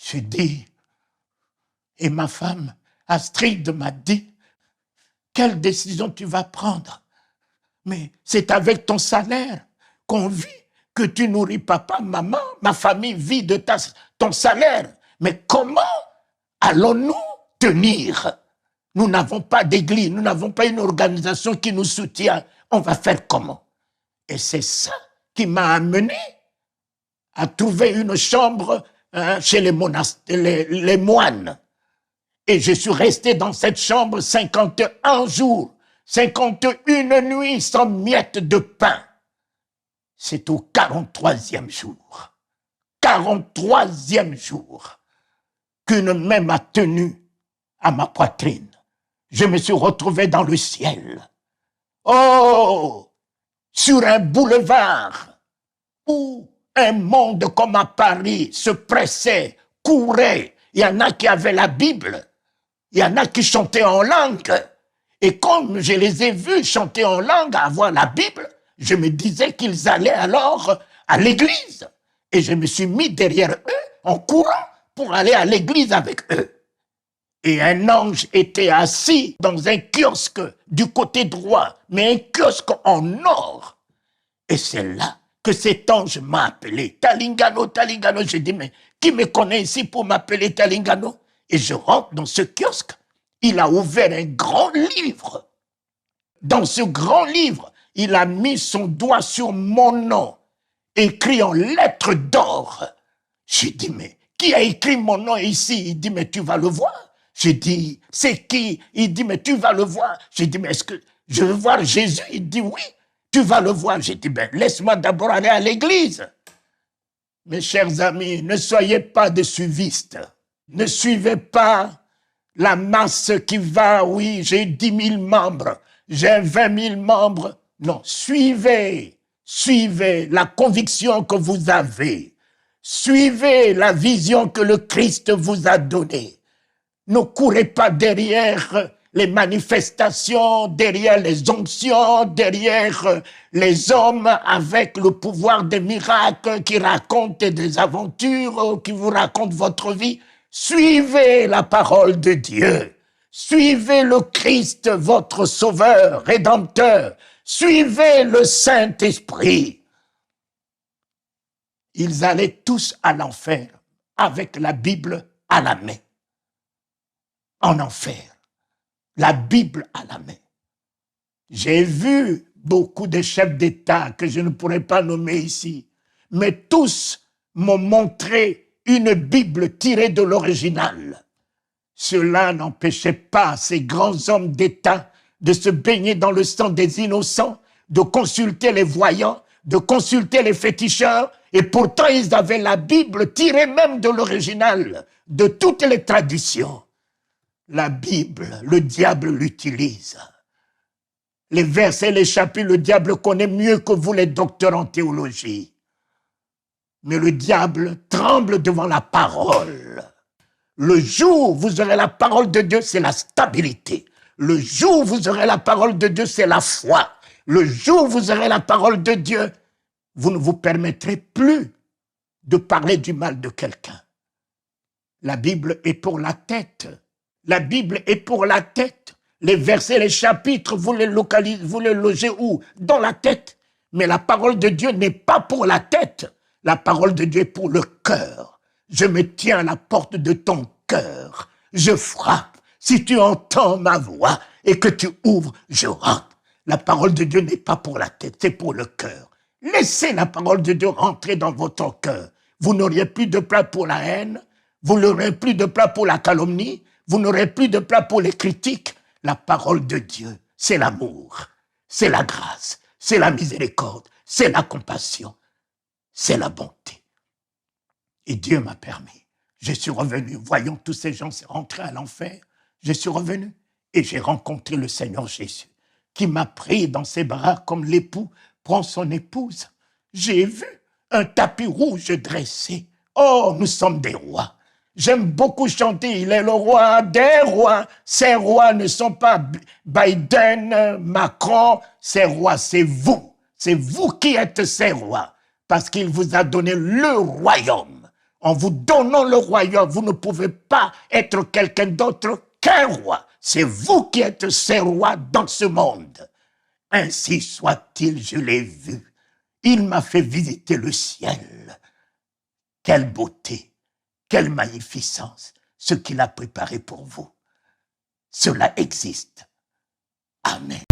J'ai dit, et ma femme, Astrid, m'a dit, quelle décision tu vas prendre? Mais c'est avec ton salaire qu'on vit, que tu nourris papa, maman, ma famille vit de ton salaire. Mais comment allons-nous tenir? Nous n'avons pas d'église, nous n'avons pas une organisation qui nous soutient. On va faire comment? Et c'est ça qui m'a amené à trouver une chambre chez les moines. Et je suis resté dans cette chambre 51 jours, 51 nuits sans miette de pain. C'est au 43e jour, 43e jour, qu'une main m'a tenu à ma poitrine. Je me suis retrouvé dans le ciel. Oh, sur un boulevard où un monde comme à Paris se pressait, courait. Il y en a qui avaient la Bible, il y en a qui chantaient en langue. Et comme je les ai vus chanter en langue, avoir la Bible, je me disais qu'ils allaient alors à l'église. Et je me suis mis derrière eux en courant pour aller à l'église avec eux. Et un ange était assis dans un kiosque du côté droit, mais un kiosque en or. Et c'est là que cet ange m'a appelé. Talingano, Talingano. J'ai dit, mais qui me connaît ici pour m'appeler Talingano? Et je rentre dans ce kiosque. Il a ouvert un grand livre. Dans ce grand livre, il a mis son doigt sur mon nom, écrit en lettres d'or. J'ai dit, mais qui a écrit mon nom ici? Il dit, mais tu vas le voir. J'ai dit, c'est qui? Il dit, mais tu vas le voir. J'ai dit, mais est-ce que je veux voir Jésus? Il dit, oui, tu vas le voir. J'ai dit, ben, laisse-moi d'abord aller à l'église. Mes chers amis, ne soyez pas des suivistes. Ne suivez pas la masse qui va, oui, j'ai 10 000 membres, j'ai 20 000 membres. Non, suivez la conviction que vous avez. Suivez la vision que le Christ vous a donnée. Ne courez pas derrière les manifestations, derrière les onctions, derrière les hommes avec le pouvoir des miracles qui racontent des aventures, qui vous racontent votre vie. Suivez la parole de Dieu. Suivez le Christ, votre sauveur, rédempteur. Suivez le Saint-Esprit. Ils allaient tous à l'enfer avec la Bible à la main. En enfer. La Bible à la main. J'ai vu beaucoup de chefs d'État que je ne pourrais pas nommer ici, mais tous m'ont montré une Bible tirée de l'original. Cela n'empêchait pas ces grands hommes d'État de se baigner dans le sang des innocents, de consulter les voyants, de consulter les féticheurs, et pourtant ils avaient la Bible tirée même de l'original, de toutes les traditions. La Bible, le diable l'utilise. Les versets, les chapitres, le diable connaît mieux que vous les docteurs en théologie. Mais le diable tremble devant la parole. Le jour où vous aurez la parole de Dieu, c'est la stabilité. Le jour où vous aurez la parole de Dieu, c'est la foi. Le jour où vous aurez la parole de Dieu, vous ne vous permettrez plus de parler du mal de quelqu'un. La Bible est pour la tête. La Bible est pour la tête. Les versets, les chapitres, vous les localisez, vous les logez où? Dans la tête. Mais la parole de Dieu n'est pas pour la tête. La parole de Dieu est pour le cœur. Je me tiens à la porte de ton cœur. Je frappe. Si tu entends ma voix et que tu ouvres, je rentre. La parole de Dieu n'est pas pour la tête, c'est pour le cœur. Laissez la parole de Dieu rentrer dans votre cœur. Vous n'auriez plus de place pour la haine. Vous n'aurez plus de place pour la calomnie. Vous n'aurez plus de place pour les critiques. La parole de Dieu, c'est l'amour, c'est la grâce, c'est la miséricorde, c'est la compassion, c'est la bonté. Et Dieu m'a permis. Je suis revenu, voyant tous ces gens rentrer à l'enfer, je suis revenu et j'ai rencontré le Seigneur Jésus qui m'a pris dans ses bras comme l'époux prend son épouse. J'ai vu un tapis rouge dressé. Oh, nous sommes des rois. J'aime beaucoup chanter, il est le roi des rois. Ces rois ne sont pas Biden, Macron, ces rois, c'est vous. C'est vous qui êtes ces rois, parce qu'il vous a donné le royaume. En vous donnant le royaume, vous ne pouvez pas être quelqu'un d'autre qu'un roi. C'est vous qui êtes ces rois dans ce monde. Ainsi soit-il, je l'ai vu. Il m'a fait visiter le ciel. Quelle beauté, quelle magnificence, ce qu'il a préparé pour vous. Cela existe. Amen.